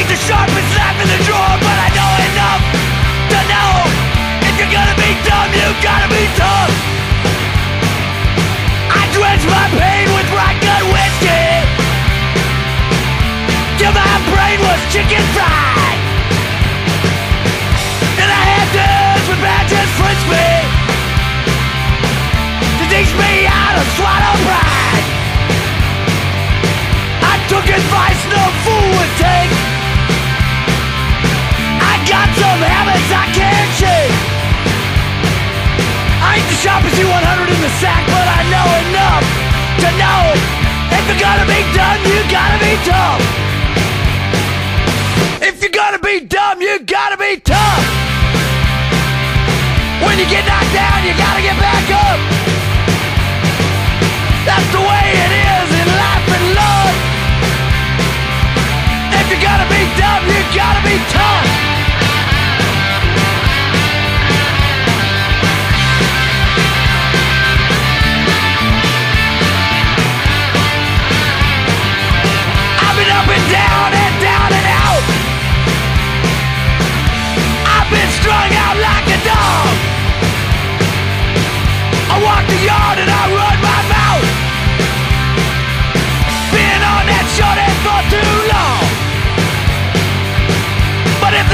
ain't the sharpest knife in the drawer, but I know enough to know if you're gonna be dumb, you gotta be tough. I drench my pain with rotgut whiskey till my brain was chicken fried, and I had this with badges flinch me to teach me how to swallow pride. I took advice no fool would take. I got some habits I can't shake. I ain't the sharpest U100 in the sack, but I know enough to know if you're gonna be dumb, you gotta be tough. If you're gonna be dumb, you gotta be tough. When you get knocked down, you gotta get back up. That's the way it is in life and love. If you're gonna be dumb, you gotta be tough. I've been up and down and out. I've been strung out like a dog. I walk the yard and I run my mouth. Been on that short end for too long. But if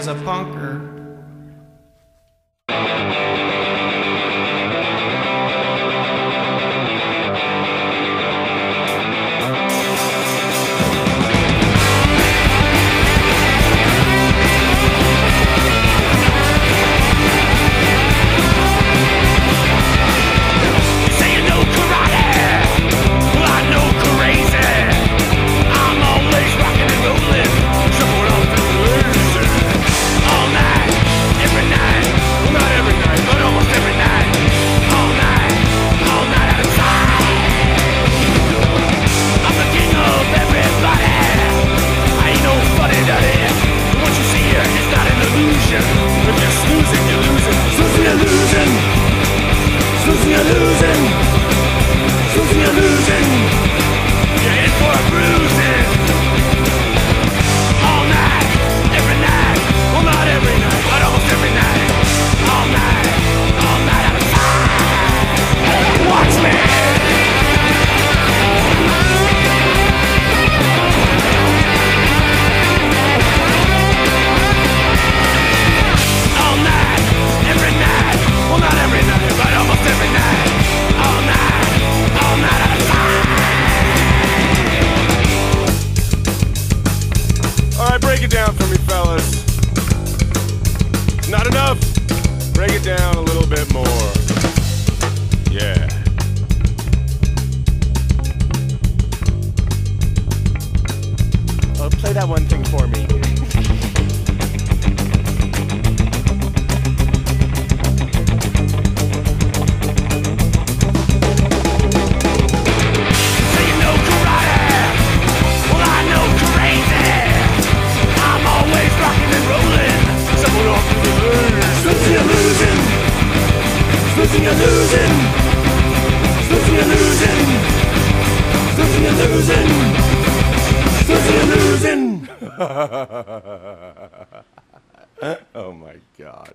as a punker. Break it down for me, fellas. Not enough? Break it down a little bit more. Yeah. Play that one thing for me. Losing and losing, losing and losing, losing and losing, losing and losing. Oh my God.